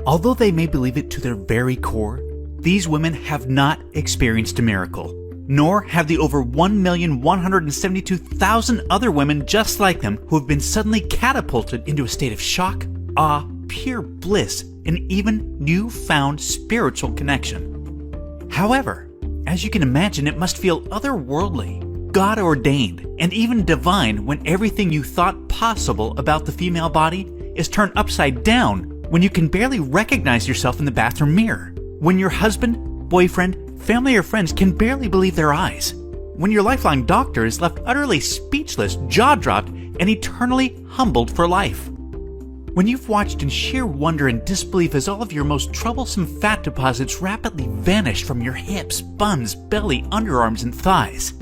Although they may believe it to their very core, these women have not experienced a miracle, nor have the over 1,172,000 other women just like them who have been suddenly catapulted into a state of shock, awe, pure bliss, and even newfound spiritual connection. However, as you can imagine, it must feel otherworldly, God-ordained, and even divine when everything you thought possible about the female body is turned upside down when you can barely recognize yourself in the bathroom mirror, when your husband, boyfriend, family, or friends can barely believe their eyes, when your lifelong doctor is left utterly speechless, jaw-dropped, and eternally humbled for life. When you've watched in sheer wonder and disbelief as all of your most troublesome fat deposits rapidly vanish from your hips, buns, belly, underarms, and thighs,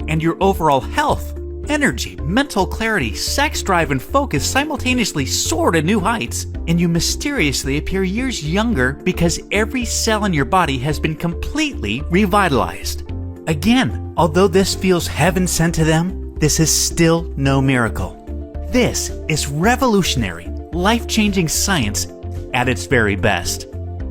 and your overall health, energy, mental clarity, sex drive, and focus simultaneously soar to new heights, and you mysteriously appear years younger because every cell in your body has been completely revitalized. Again, although this feels heaven sent to them, this is still no miracle. This is revolutionary, life-changing science at its very best.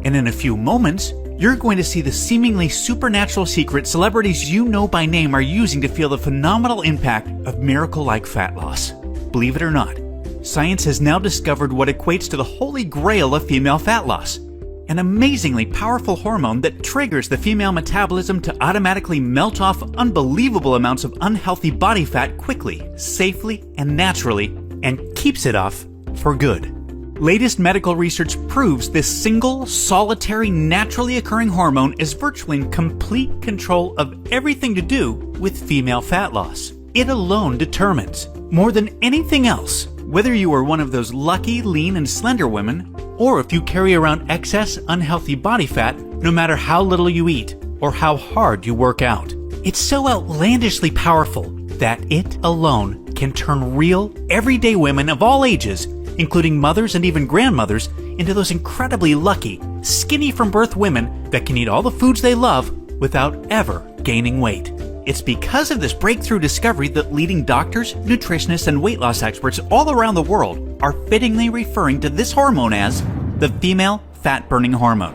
And in a few moments, you're going to see the seemingly supernatural secret celebrities you know by name are using to feel the phenomenal impact of miracle-like fat loss. Believe it or not, science has now discovered what equates to the holy grail of female fat loss, an amazingly powerful hormone that triggers the female metabolism to automatically melt off unbelievable amounts of unhealthy body fat quickly, safely, and naturally, and keeps it off for good. Latest medical research proves this single, solitary, naturally occurring hormone is virtually in complete control of everything to do with female fat loss. It alone determines, more than anything else, whether you are one of those lucky, lean, and slender women, or if you carry around excess, unhealthy body fat no matter how little you eat or how hard you work out. It's so outlandishly powerful that it alone can turn real, everyday women of all ages, including mothers and even grandmothers, into those incredibly lucky, skinny from birth women that can eat all the foods they love without ever gaining weight. It's because of this breakthrough discovery that leading doctors, nutritionists, and weight loss experts all around the world are fittingly referring to this hormone as the female fat-burning hormone.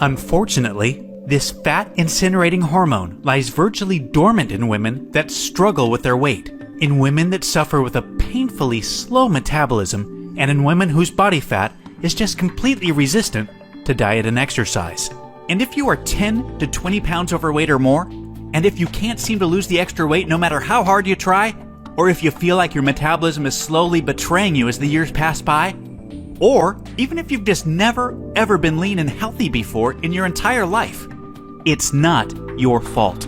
Unfortunately, this fat-incinerating hormone lies virtually dormant in women that struggle with their weight, in women that suffer with a painfully slow metabolism, and in women whose body fat is just completely resistant to diet and exercise. And if you are 10 to 20 pounds overweight or more, and if you can't seem to lose the extra weight no matter how hard you try, or if you feel like your metabolism is slowly betraying you as the years pass by, or even if you've just never ever been lean and healthy before in your entire life, it's not your fault.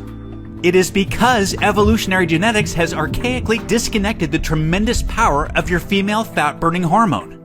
It is because evolutionary genetics has archaically disconnected the tremendous power of your female fat-burning hormone.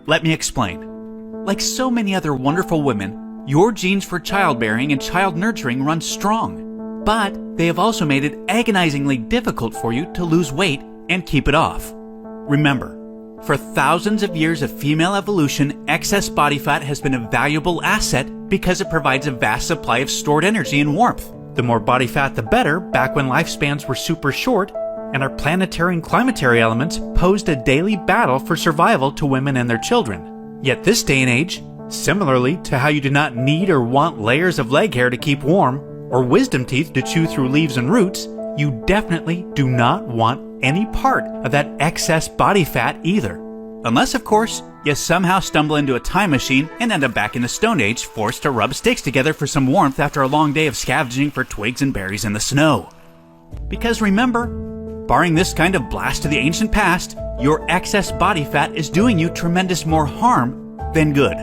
Let me explain. Like so many other wonderful women, your genes for childbearing and child nurturing run strong, but they have also made it agonizingly difficult for you to lose weight and keep it off. Remember, for thousands of years of female evolution, excess body fat has been a valuable asset because it provides a vast supply of stored energy and warmth. The more body fat, the better, back when lifespans were super short, and our planetary and climatary elements posed a daily battle for survival to women and their children. Yet this day and age, similarly to how you do not need or want layers of leg hair to keep warm, or wisdom teeth to chew through leaves and roots, you definitely do not want any part of that excess body fat either. Unless, of course, you somehow stumble into a time machine and end up back in the Stone Age, forced to rub sticks together for some warmth after a long day of scavenging for twigs and berries in the snow. Because remember, barring this kind of blast to the ancient past, your excess body fat is doing you tremendous more harm than good.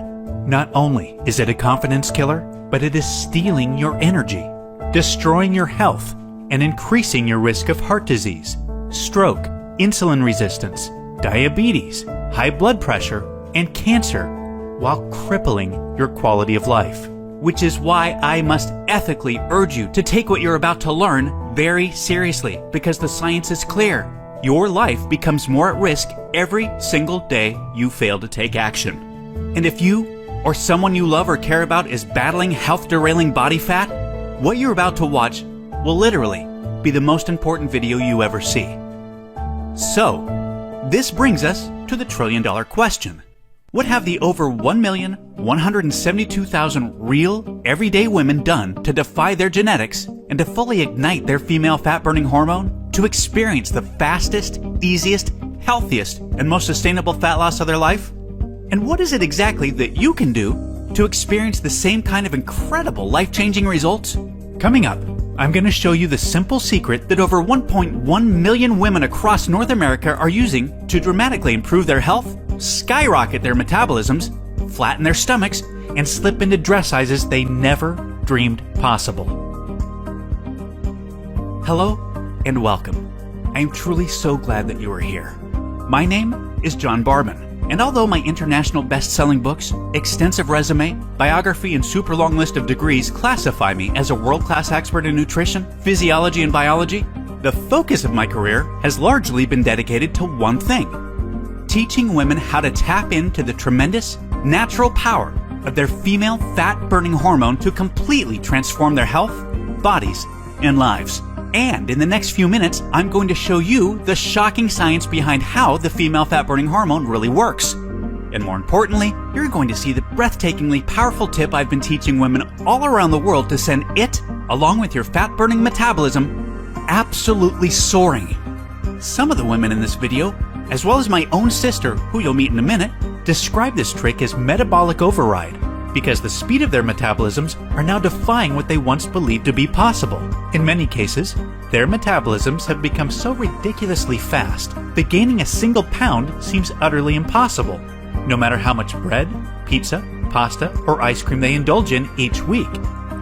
Not only is it a confidence killer, but it is stealing your energy, destroying your health, and increasing your risk of heart disease, stroke, insulin resistance, diabetes, high blood pressure, and cancer, while crippling your quality of life. Which is why I must ethically urge you to take what you're about to learn very seriously, because the science is clear. Your life becomes more at risk every single day you fail to take action. And if you or someone you love or care about is battling health-derailing body fat, what you're about to watch will literally be the most important video you ever see. So, This brings us to the trillion-dollar question. What have the over 1,172,000 real, everyday women done to defy their genetics and to fully ignite their female fat-burning hormone to experience the fastest, easiest, healthiest, and most sustainable fat loss of their life? And what is it exactly that you can do to experience the same kind of incredible life-changing results? Coming up, I'm going to show you the simple secret that over 1.1 million women across North America are using to dramatically improve their health, skyrocket their metabolisms, flatten their stomachs, and slip into dress sizes they never dreamed possible. Hello and welcome. I am truly so glad that you are here. My name is John Barban, and although my international best-selling books, extensive resume, biography, and super long list of degrees classify me as a world-class expert in nutrition, physiology, and biology, the focus of my career has largely been dedicated to one thing: teaching women how to tap into the tremendous, natural power of their female fat-burning hormone to completely transform their health, bodies, and lives. And in the next few minutes, I'm going to show you the shocking science behind how the female fat-burning hormone really works. And more importantly, you're going to see the breathtakingly powerful tip I've been teaching women all around the world to send it, along with your fat-burning metabolism, absolutely soaring. Some of the women in this video, as well as my own sister, who you'll meet in a minute, describe this trick as metabolic override, because the speed of their metabolisms are now defying what they once believed to be possible. In many cases, their metabolisms have become so ridiculously fast that gaining a single pound seems utterly impossible, no matter how much bread, pizza, pasta, or ice cream they indulge in each week,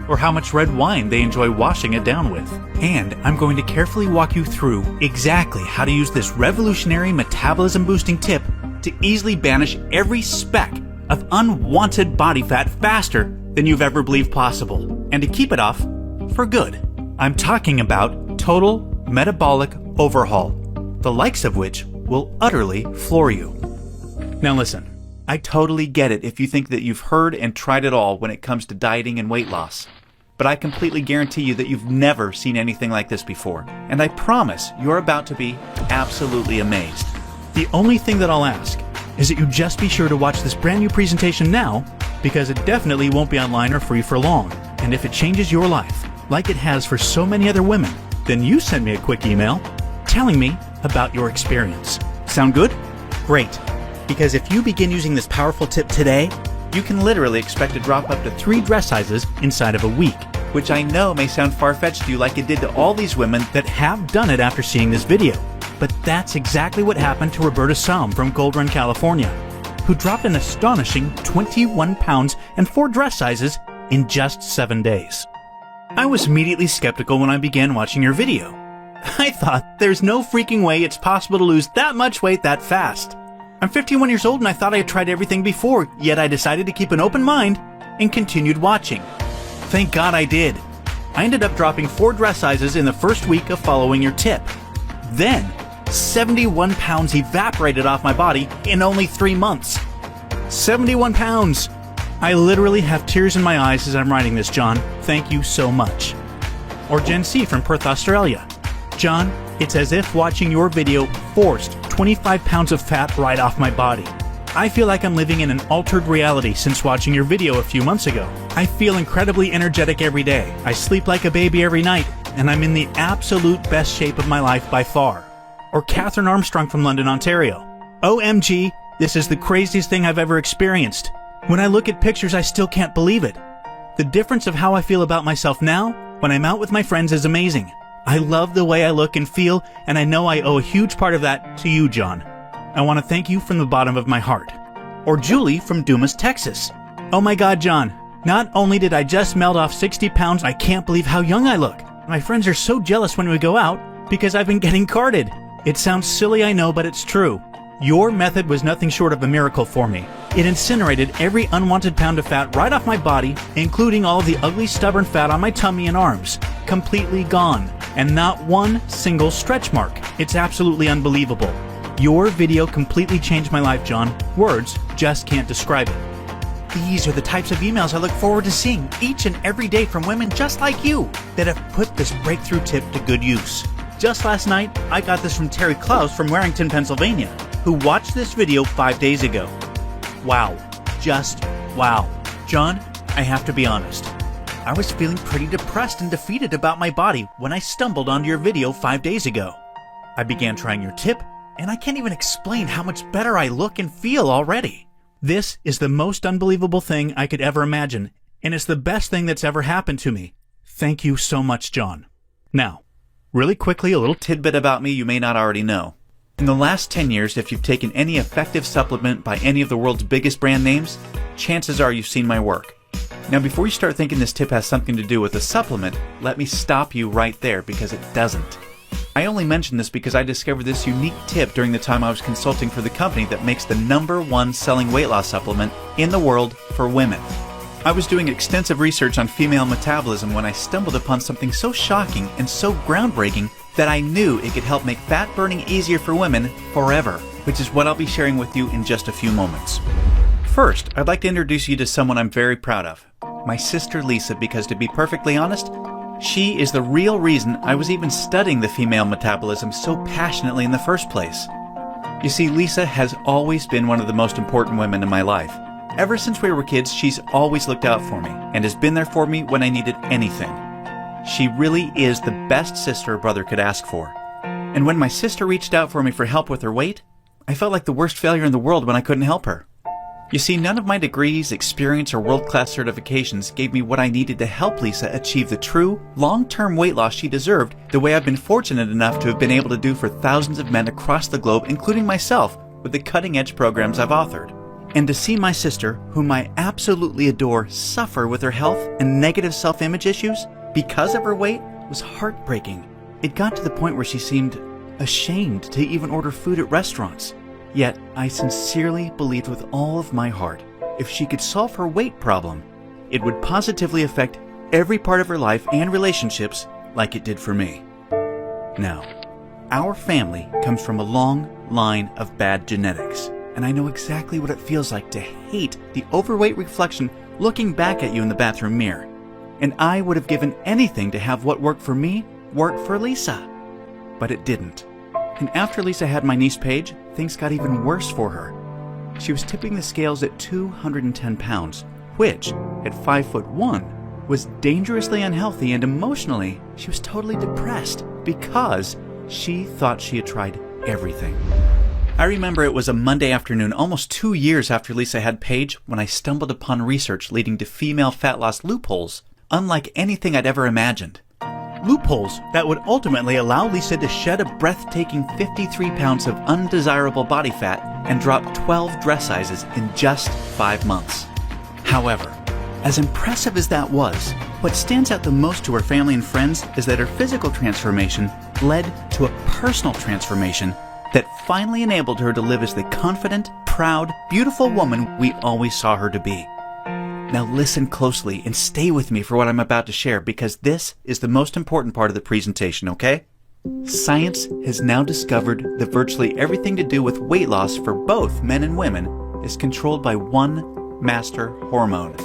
or how much red wine they enjoy washing it down with. And I'm going to carefully walk you through exactly how to use this revolutionary metabolism-boosting tip to easily banish every speck of unwanted body fat faster than you've ever believed possible, and to keep it off for good. I'm talking about total metabolic overhaul, the likes of which will utterly floor you. Now listen, I totally get it if you think that you've heard and tried it all when it comes to dieting and weight loss, but I completely guarantee you that you've never seen anything like this before, and I promise you're about to be absolutely amazed. The only thing that I'll ask is that you just be sure to watch this brand new presentation now, because it definitely won't be online or free for long. And if it changes your life, like it has for so many other women, then you send me a quick email telling me about your experience. Sound good? Great. Because if you begin using this powerful tip today, you can literally expect to drop up to 3 dress sizes inside of a week, which I know may sound far-fetched to you like it did to all these women that have done it after seeing this video. But that's exactly what happened to Roberta Salm from Gold Run, California, who dropped an astonishing 21 pounds and 4 dress sizes in just 7 days. I was immediately skeptical when I began watching your video. I thought, there's no freaking way it's possible to lose that much weight that fast. I'm 51 years old and I thought I had tried everything before, yet I decided to keep an open mind and continued watching. Thank God I did. I ended up dropping 4 dress sizes in the first week of following your tip. Then, 71 pounds evaporated off my body in only 3 months. 71 pounds! I literally have tears in my eyes as I'm writing this, John. Thank you so much. Or Jen C. from Perth, Australia. John, it's as if watching your video forced 25 pounds of fat right off my body. I feel like I'm living in an altered reality since watching your video a few months ago. I feel incredibly energetic every day. I sleep like a baby every night, and I'm in the absolute best shape of my life by far. Or Catherine Armstrong from London, Ontario. OMG, this is the craziest thing I've ever experienced. When I look at pictures, I still can't believe it. The difference of how I feel about myself now when I'm out with my friends is amazing. I love the way I look and feel, and I know I owe a huge part of that to you, John. I want to thank you from the bottom of my heart. Or Julie from Dumas, Texas. Oh my God, John. Not only did I just melt off 60 pounds, I can't believe how young I look. My friends are so jealous when we go out because I've been getting carded. It sounds silly, I know, but it's true. Your method was nothing short of a miracle for me. It incinerated every unwanted pound of fat right off my body, including all of the ugly, stubborn fat on my tummy and arms. Completely gone. And not one single stretch mark. It's absolutely unbelievable. Your video completely changed my life, John. Words just can't describe it. These are the types of emails I look forward to seeing each and every day from women just like you that have put this breakthrough tip to good use. Just last night, I got this from Terry Klaus from Warrington, Pennsylvania. who watched this video 5 days ago. Wow. Just wow. John, I have to be honest. I was feeling pretty depressed and defeated about my body when I stumbled onto your video 5 days ago. I began trying your tip, and I can't even explain how much better I look and feel already. This is the most unbelievable thing I could ever imagine, and it's the best thing that's ever happened to me. Thank you so much, John. Now, really quickly, a little tidbit about me you may not already know. In the last 10 years, if you've taken any effective supplement by any of the world's biggest brand names, chances are you've seen my work. Now, before you start thinking this tip has something to do with a supplement, let me stop you right there because it doesn't. I only mention this because I discovered this unique tip during the time I was consulting for the company that makes the #1 selling weight loss supplement in the world for women. I was doing extensive research on female metabolism when I stumbled upon something so shocking and so groundbreaking that I knew it could help make fat burning easier for women forever, which is what I'll be sharing with you in just a few moments. First, I'd like to introduce you to someone I'm very proud of, my sister Lisa, because to be perfectly honest, she is the real reason I was even studying the female metabolism so passionately in the first place. You see, Lisa has always been one of the most important women in my life. Ever since we were kids, she's always looked out for me and has been there for me when I needed anything. She really is the best sister a brother could ask for. And when my sister reached out for me for help with her weight, I felt like the worst failure in the world when I couldn't help her. You see, none of my degrees, experience, or world-class certifications gave me what I needed to help Lisa achieve the true, long-term weight loss she deserved, the way I've been fortunate enough to have been able to do for thousands of men across the globe, including myself, with the cutting-edge programs I've authored. And to see my sister, whom I absolutely adore, suffer with her health and negative self-image issues because of her weight was heartbreaking. It got to the point where she seemed ashamed to even order food at restaurants. Yet, I sincerely believed with all of my heart, if she could solve her weight problem, it would positively affect every part of her life and relationships like it did for me. Now, our family comes from a long line of bad genetics, and I know exactly what it feels like to hate the overweight reflection looking back at you in the bathroom mirror. And I would have given anything to have what worked for me work for Lisa. But it didn't. And after Lisa had my niece Paige, things got even worse for her. She was tipping the scales at 210 pounds, which, at 5'1", was dangerously unhealthy, and emotionally, she was totally depressed because she thought she had tried everything. I remember it was a Monday afternoon, almost 2 years after Lisa had Paige, when I stumbled upon research leading to female fat loss loopholes, unlike anything I'd ever imagined. Loopholes that would ultimately allow Lisa to shed a breathtaking 53 pounds of undesirable body fat and drop 12 dress sizes in just 5 months. However, as impressive as that was, what stands out the most to her family and friends is that her physical transformation led to a personal transformation that finally enabled her to live as the confident, proud, beautiful woman we always saw her to be. Now listen closely and stay with me for what I'm about to share, because this is the most important part of the presentation, okay? Science has now discovered that virtually everything to do with weight loss for both men and women is controlled by one master hormone.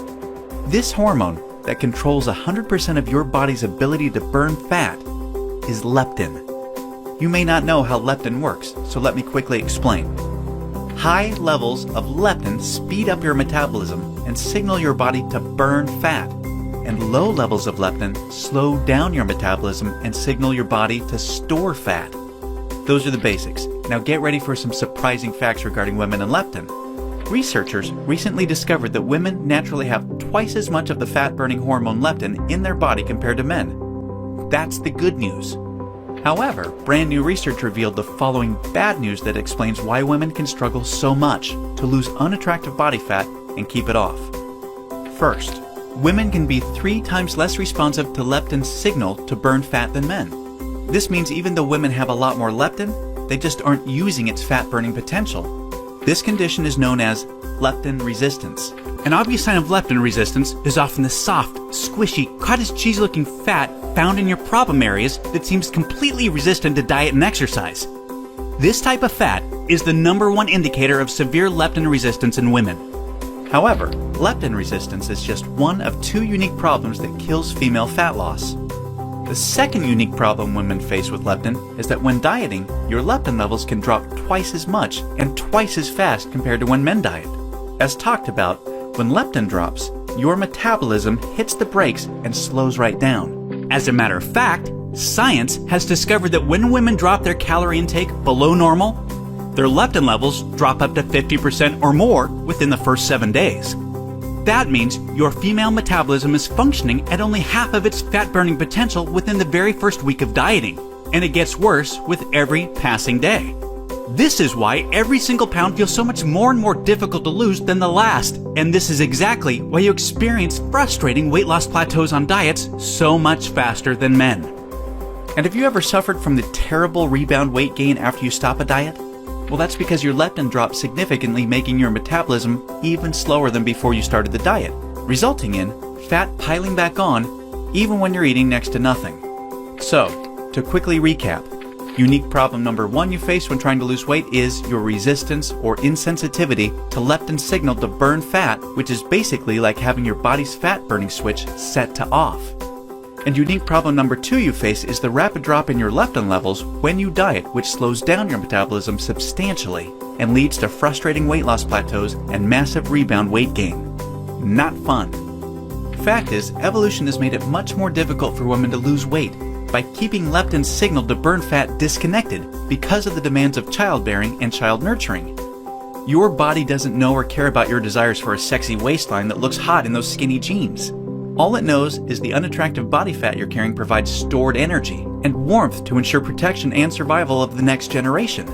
This hormone that controls 100% of your body's ability to burn fat is leptin. You may not know how leptin works, so let me quickly explain. High levels of leptin speed up your metabolism and signal your body to burn fat, and low levels of leptin slow down your metabolism and signal your body to store fat. Those are the basics. Now get ready for some surprising facts regarding women and leptin. Researchers recently discovered that women naturally have twice as much of the fat-burning hormone leptin in their body compared to men. That's the good news. However, brand new research revealed the following bad news that explains why women can struggle so much to lose unattractive body fat and keep it off. First, women can be 3 times less responsive to leptin's signal to burn fat than men. This means even though women have a lot more leptin, they just aren't using its fat-burning potential. This condition is known as leptin resistance. An obvious sign of leptin resistance is often the soft, squishy, cottage cheese-looking fat found in your problem areas that seems completely resistant to diet and exercise. This type of fat is the #1 indicator of severe leptin resistance in women. However, leptin resistance is just one of 2 unique problems that kills female fat loss. The second unique problem women face with leptin is that when dieting, your leptin levels can drop twice as much and twice as fast compared to when men diet. As talked about, when leptin drops, your metabolism hits the brakes and slows right down. As a matter of fact, science has discovered that when women drop their calorie intake below normal, their leptin levels drop up to 50% or more within the first 7 days. That means your female metabolism is functioning at only half of its fat-burning potential within the very first week of dieting, and it gets worse with every passing day. This is why every single pound feels so much more and more difficult to lose than the last, and this is exactly why you experience frustrating weight loss plateaus on diets so much faster than men. And have you ever suffered from the terrible rebound weight gain after you stop a diet? Well, that's because your leptin drops significantly, making your metabolism even slower than before you started the diet, resulting in fat piling back on even when you're eating next to nothing. So, to quickly recap, unique problem number 1 you face when trying to lose weight is your resistance or insensitivity to leptin signal to burn fat, which is basically like having your body's fat burning switch set to off. And unique problem number 2 you face is the rapid drop in your leptin levels when you diet, which slows down your metabolism substantially and leads to frustrating weight loss plateaus and massive rebound weight gain. Not fun. Fact is, evolution has made it much more difficult for women to lose weight by keeping leptin's signal to burn fat disconnected because of the demands of childbearing and child nurturing. Your body doesn't know or care about your desires for a sexy waistline that looks hot in those skinny jeans. All it knows is the unattractive body fat you're carrying provides stored energy and warmth to ensure protection and survival of the next generation.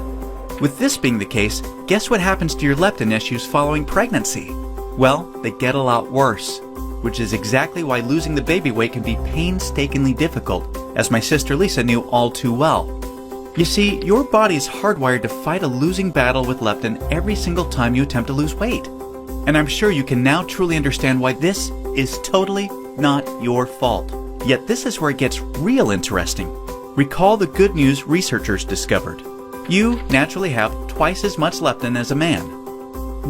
With this being the case, guess what happens to your leptin issues following pregnancy? Well, they get a lot worse, which is exactly why losing the baby weight can be painstakingly difficult, as my sister Lisa knew all too well. You see, your body is hardwired to fight a losing battle with leptin every single time you attempt to lose weight. And I'm sure you can now truly understand why this is totally not your fault. Yet this is where it gets real interesting. Recall the good news researchers discovered. You naturally have twice as much leptin as a man.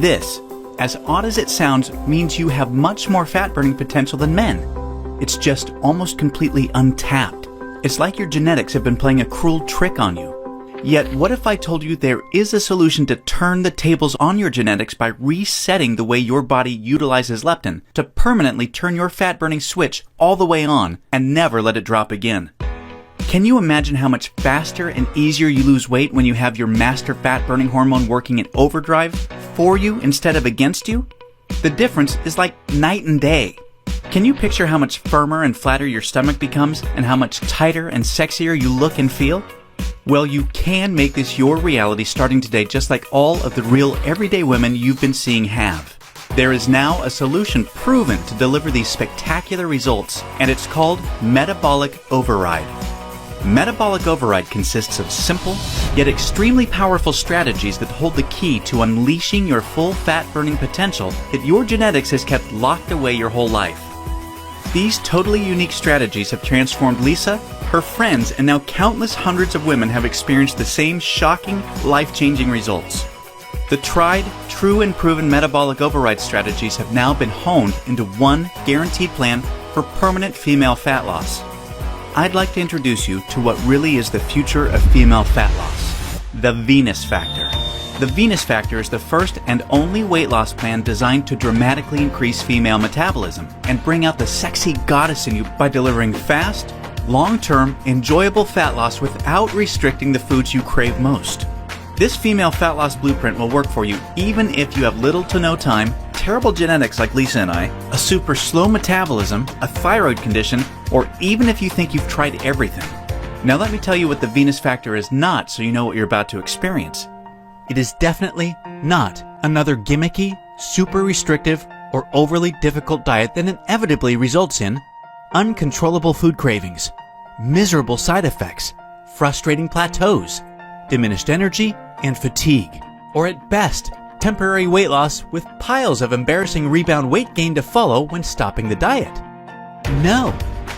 This, as odd as it sounds, means you have much more fat-burning potential than men. It's just almost completely untapped. It's like your genetics have been playing a cruel trick on you. Yet, what if I told you there is a solution to turn the tables on your genetics by resetting the way your body utilizes leptin to permanently turn your fat-burning switch all the way on and never let it drop again? Can you imagine how much faster and easier you lose weight when you have your master fat-burning hormone working in overdrive for you instead of against you? The difference is like night and day. Can you picture how much firmer and flatter your stomach becomes and how much tighter and sexier you look and feel? Well, you can make this your reality starting today, just like all of the real everyday women you've been seeing have. There is now a solution proven to deliver these spectacular results, and it's called Metabolic Override. Metabolic Override consists of simple, yet extremely powerful strategies that hold the key to unleashing your full fat-burning potential that your genetics has kept locked away your whole life. These totally unique strategies have transformed Lisa, her friends, and now countless hundreds of women have experienced the same shocking, life-changing results. The tried, true, and proven metabolic override strategies have now been honed into one guaranteed plan for permanent female fat loss. I'd like to introduce you to what really is the future of female fat loss, the Venus Factor. The Venus Factor is the first and only weight loss plan designed to dramatically increase female metabolism and bring out the sexy goddess in you by delivering fast, long-term, enjoyable fat loss without restricting the foods you crave most. This female fat loss blueprint will work for you even if you have little to no time, terrible genetics like Lisa and I, a super slow metabolism, a thyroid condition, or even if you think you've tried everything. Now let me tell you what the Venus Factor is not so you know what you're about to experience. It is definitely not another gimmicky, super restrictive, or overly difficult diet that inevitably results in uncontrollable food cravings, miserable side effects, frustrating plateaus, diminished energy, and fatigue, or at best, temporary weight loss with piles of embarrassing rebound weight gain to follow when stopping the diet. No,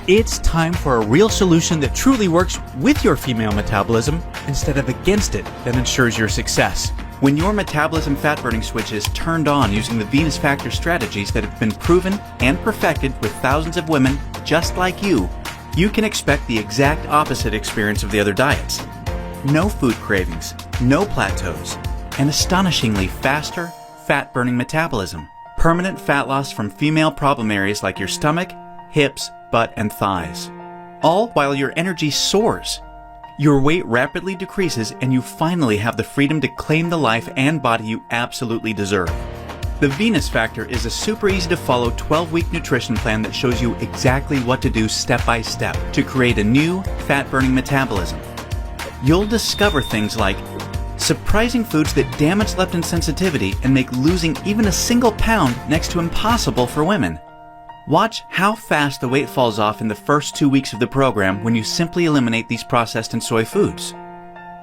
it's time for a real solution that truly works with your female metabolism instead of against it that ensures your success. When your metabolism fat-burning switch is turned on using the Venus Factor strategies that have been proven and perfected with thousands of women just like you, you can expect the exact opposite experience of the other diets. No food cravings, no plateaus, and astonishingly faster, fat-burning metabolism. Permanent fat loss from female problem areas like your stomach, hips, butt, and thighs. All while your energy soars. Your weight rapidly decreases and you finally have the freedom to claim the life and body you absolutely deserve. The Venus Factor is a super easy to follow 12-week nutrition plan that shows you exactly what to do step by step to create a new fat-burning metabolism. You'll discover things like surprising foods that damage leptin sensitivity and make losing even a single pound next to impossible for women. Watch how fast the weight falls off in the first 2 weeks of the program when you simply eliminate these processed and soy foods.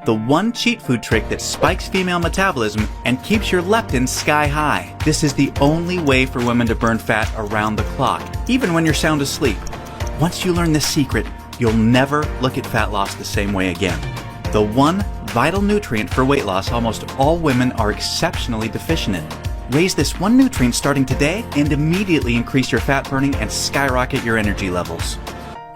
The one cheat food trick that spikes female metabolism and keeps your leptin sky high. This is the only way for women to burn fat around the clock, even when you're sound asleep. Once you learn this secret, you'll never look at fat loss the same way again. The one vital nutrient for weight loss almost all women are exceptionally deficient in. Raise this one nutrient starting today and immediately increase your fat burning and skyrocket your energy levels.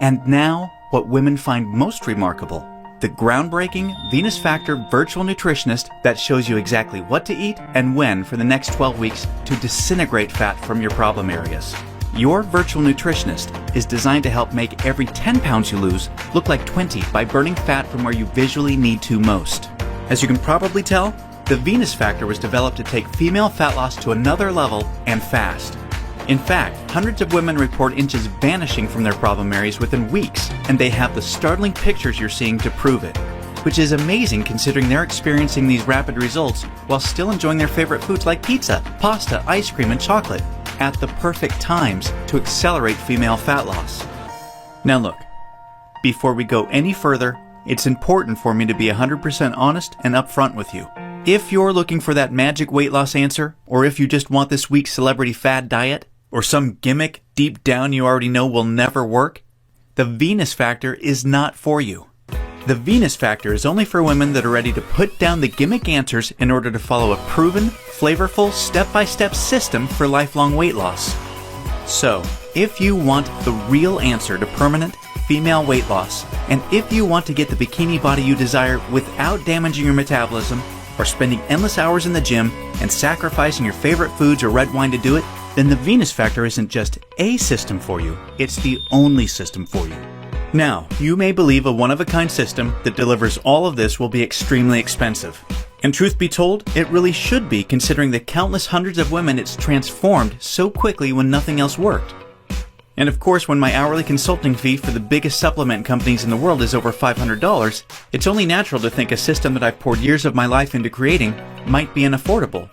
And now, what women find most remarkable. The groundbreaking Venus Factor virtual nutritionist that shows you exactly what to eat and when for the next 12 weeks to disintegrate fat from your problem areas. Your virtual nutritionist is designed to help make every 10 pounds you lose look like 20 by burning fat from where you visually need to most. As you can probably tell, the Venus Factor was developed to take female fat loss to another level and fast. In fact, hundreds of women report inches vanishing from their problem areas within weeks, and they have the startling pictures you're seeing to prove it, which is amazing considering they're experiencing these rapid results while still enjoying their favorite foods like pizza, pasta, ice cream, and chocolate at the perfect times to accelerate female fat loss. Now look, before we go any further, it's important for me to be 100% honest and upfront with you. If you're looking for that magic weight loss answer, or if you just want this week's celebrity fad diet, or some gimmick deep down you already know will never work, the Venus Factor is not for you. The Venus Factor is only for women that are ready to put down the gimmick answers in order to follow a proven, flavorful, step-by-step system for lifelong weight loss. So, if you want the real answer to permanent female weight loss, and if you want to get the bikini body you desire without damaging your metabolism, or spending endless hours in the gym and sacrificing your favorite foods or red wine to do it, then the Venus Factor isn't just a system for you, it's the only system for you. Now, you may believe a one-of-a-kind system that delivers all of this will be extremely expensive. And truth be told, it really should be considering the countless hundreds of women it's transformed so quickly when nothing else worked. And of course, when my hourly consulting fee for the biggest supplement companies in the world is over $500, it's only natural to think a system that I've poured years of my life into creating might be unaffordable.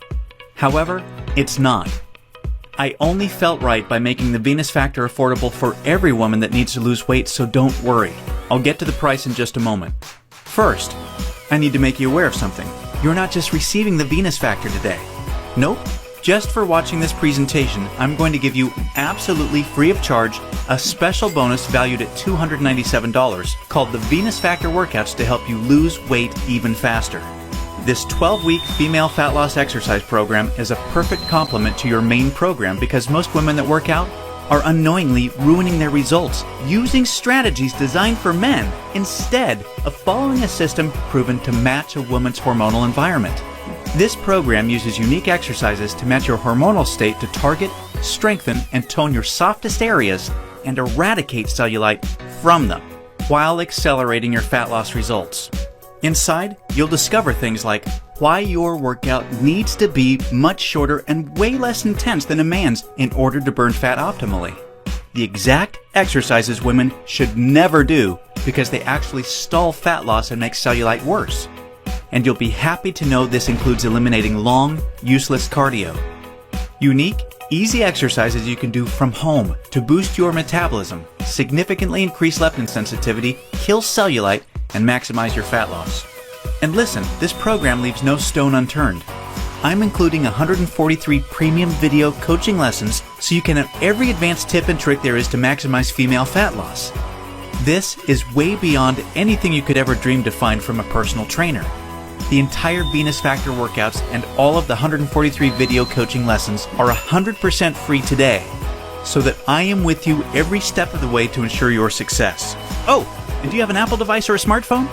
However, it's not. I only felt right by making the Venus Factor affordable for every woman that needs to lose weight, so don't worry. I'll get to the price in just a moment. First, I need to make you aware of something. You're not just receiving the Venus Factor today. Nope. Just for watching this presentation, I'm going to give you absolutely free of charge a special bonus valued at $297 called the Venus Factor Workouts to help you lose weight even faster. This 12-week female fat loss exercise program is a perfect complement to your main program because most women that work out are unknowingly ruining their results using strategies designed for men instead of following a system proven to match a woman's hormonal environment. This program uses unique exercises to match your hormonal state to target, strengthen, and tone your softest areas and eradicate cellulite from them while accelerating your fat loss results. Inside, you'll discover things like why your workout needs to be much shorter and way less intense than a man's in order to burn fat optimally. The exact exercises women should never do because they actually stall fat loss and make cellulite worse. And you'll be happy to know this includes eliminating long, useless cardio. Unique, easy exercises you can do from home to boost your metabolism, significantly increase leptin sensitivity, kill cellulite, and maximize your fat loss. And listen, this program leaves no stone unturned. I'm including 143 premium video coaching lessons so you can have every advanced tip and trick there is to maximize female fat loss. This is way beyond anything you could ever dream to find from a personal trainer. The entire Venus Factor workouts and all of the 143 video coaching lessons are 100% free today. so that I am with you every step of the way to ensure your success. Oh, and do you have an Apple device or a smartphone?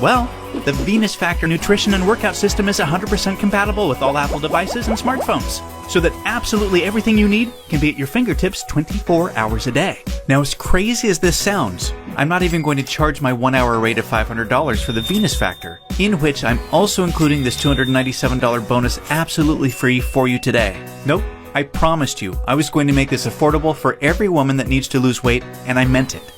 Well, the Venus Factor nutrition and workout system is 100% compatible with all Apple devices and smartphones, so that absolutely everything you need can be at your fingertips 24 hours a day. Now, as crazy as this sounds, I'm not even going to charge my 1 hour rate of $500 for the Venus Factor, in which I'm also including this $297 bonus absolutely free for you today. Nope, I promised you I was going to make this affordable for every woman that needs to lose weight, and I meant it.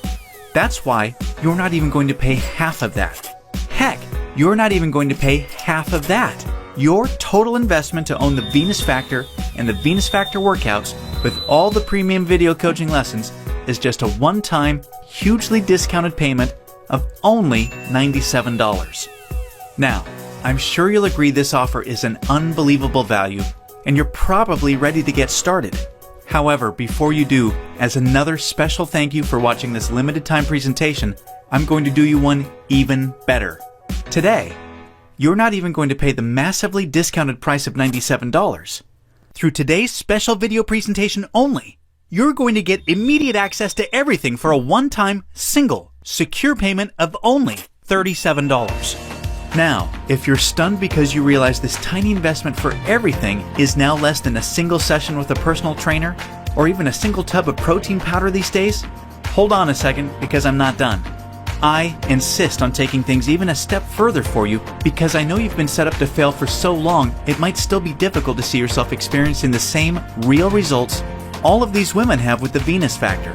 That's why you're not even going to pay half of that. Heck, you're not even going to pay half of that. Your total investment to own the Venus Factor and the Venus Factor workouts with all the premium video coaching lessons is just a one-time, hugely discounted payment of only $97. Now, I'm sure you'll agree this offer is an unbelievable value, and you're probably ready to get started. However, before you do, as another special thank you for watching this limited time presentation, I'm going to do you one even better. Today, you're not even going to pay the massively discounted price of $97. Through today's special video presentation only, you're going to get immediate access to everything for a one-time, single, secure payment of only $37. Now, if you're stunned because you realize this tiny investment for everything is now less than a single session with a personal trainer, or even a single tub of protein powder these days, hold on a second because I'm not done. I insist on taking things even a step further for you because I know you've been set up to fail for so long it might still be difficult to see yourself experiencing the same real results all of these women have with the Venus Factor.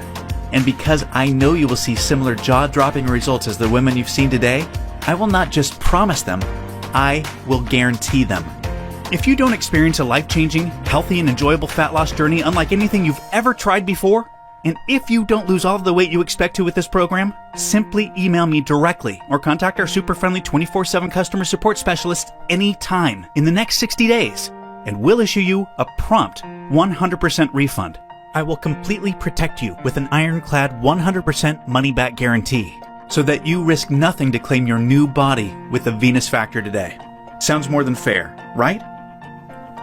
And because I know you will see similar jaw-dropping results as the women you've seen today, I will not just promise them, I will guarantee them. If you don't experience a life-changing, healthy, and enjoyable fat loss journey unlike anything you've ever tried before, and if you don't lose all of the weight you expect to with this program, simply email me directly or contact our super friendly 24/7 customer support specialist anytime in the next 60 days, and we'll issue you a prompt 100% refund. I will completely protect you with an ironclad 100% money-back guarantee, so that you risk nothing to claim your new body with the Venus Factor today. Sounds more than fair, right?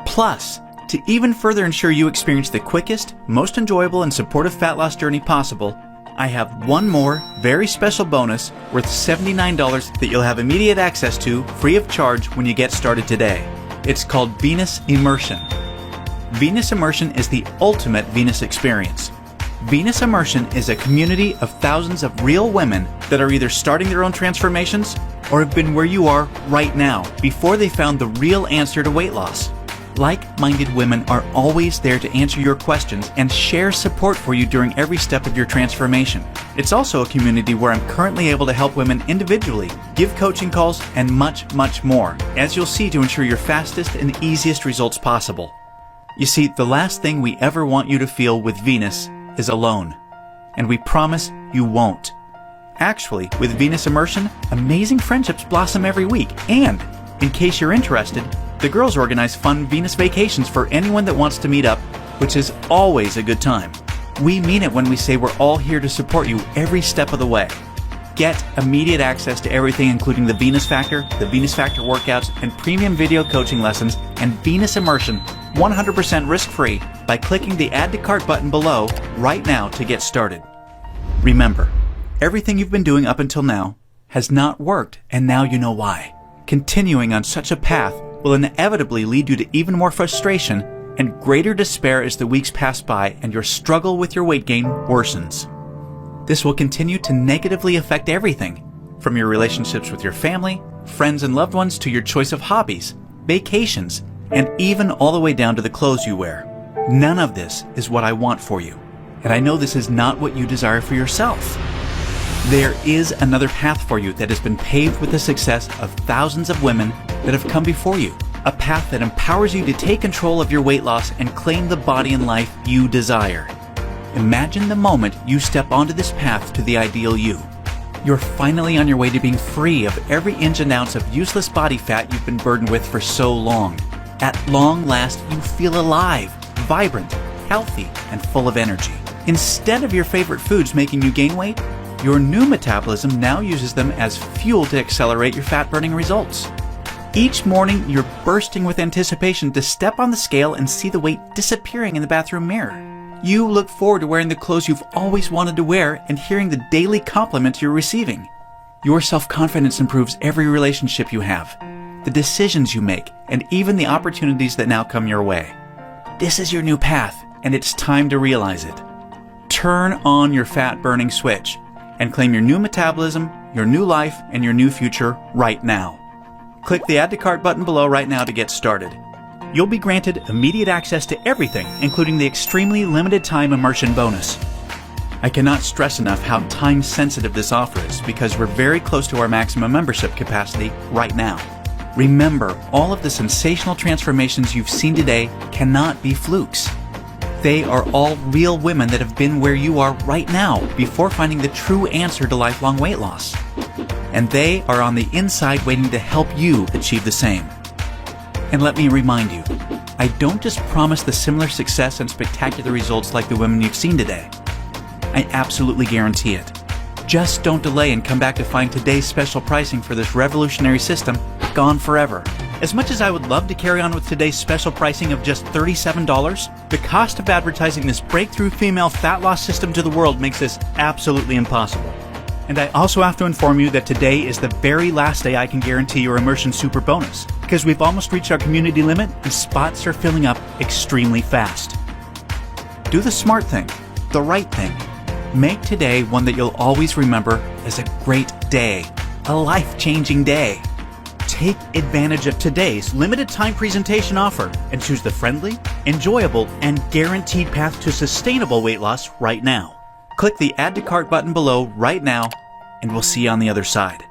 Plus, to even further ensure you experience the quickest, most enjoyable, and supportive fat loss journey possible, I have one more very special bonus worth $79 that you'll have immediate access to free of charge when you get started today. It's called Venus Immersion. Venus Immersion is the ultimate Venus experience. Venus Immersion is a community of thousands of real women that are either starting their own transformations or have been where you are right now before they found the real answer to weight loss. Like-minded women are always there to answer your questions and share support for you during every step of your transformation. It's also a community where I'm currently able to help women individually, give coaching calls, and much, much more, as you'll see, to ensure your fastest and easiest results possible. You see, the last thing we ever want you to feel with Venus is alone, and we promise you won't. Actually, with Venus Immersion, amazing friendships blossom every week, and in case you're interested, the girls organize fun Venus vacations for anyone that wants to meet up, which is always a good time. We mean it when we say we're all here to support you every step of the way. Get immediate access to everything including the Venus Factor workouts, and premium video coaching lessons, and Venus Immersion 100% risk-free by clicking the Add to Cart button below right now to get started. Remember, everything you've been doing up until now has not worked, and now you know why. Continuing on such a path will inevitably lead you to even more frustration and greater despair as the weeks pass by and your struggle with your weight gain worsens. This will continue to negatively affect everything, from your relationships with your family, friends, and loved ones to your choice of hobbies, vacations, and even all the way down to the clothes you wear. None of this is what I want for you, and I know this is not what you desire for yourself. There is another path for you that has been paved with the success of thousands of women that have come before you. A path that empowers you to take control of your weight loss and claim the body and life you desire. Imagine the moment you step onto this path to the ideal you. You're finally on your way to being free of every inch and ounce of useless body fat you've been burdened with for so long. At long last, you feel alive, vibrant, healthy, and full of energy. Instead of your favorite foods making you gain weight, your new metabolism now uses them as fuel to accelerate your fat-burning results. Each morning, you're bursting with anticipation to step on the scale and see the weight disappearing in the bathroom mirror. You look forward to wearing the clothes you've always wanted to wear and hearing the daily compliments you're receiving. Your self-confidence improves every relationship you have, the decisions you make, and even the opportunities that now come your way. This is your new path, and it's time to realize it. Turn on your fat-burning switch and claim your new metabolism, your new life, and your new future right now. Click the Add to Cart button below right now to get started. You'll be granted immediate access to everything, including the extremely limited time immersion bonus. I cannot stress enough how time-sensitive this offer is because we're very close to our maximum membership capacity right now. Remember, all of the sensational transformations you've seen today cannot be flukes. They are all real women that have been where you are right now before finding the true answer to lifelong weight loss. And they are on the inside waiting to help you achieve the same. And let me remind you, I don't just promise the similar success and spectacular results like the women you've seen today. I absolutely guarantee it. Just don't delay and come back to find today's special pricing for this revolutionary system gone forever. As much as I would love to carry on with today's special pricing of just $37, the cost of advertising this breakthrough female fat loss system to the world makes this absolutely impossible. And I also have to inform you that today is the very last day I can guarantee your Immersion Super Bonus, because we've almost reached our community limit and spots are filling up extremely fast. Do the smart thing, the right thing. Make today one that you'll always remember as a great day, a life-changing day. Take advantage of today's limited time presentation offer and choose the friendly, enjoyable, and guaranteed path to sustainable weight loss right now. Click the Add to Cart button below right now, and we'll see you on the other side.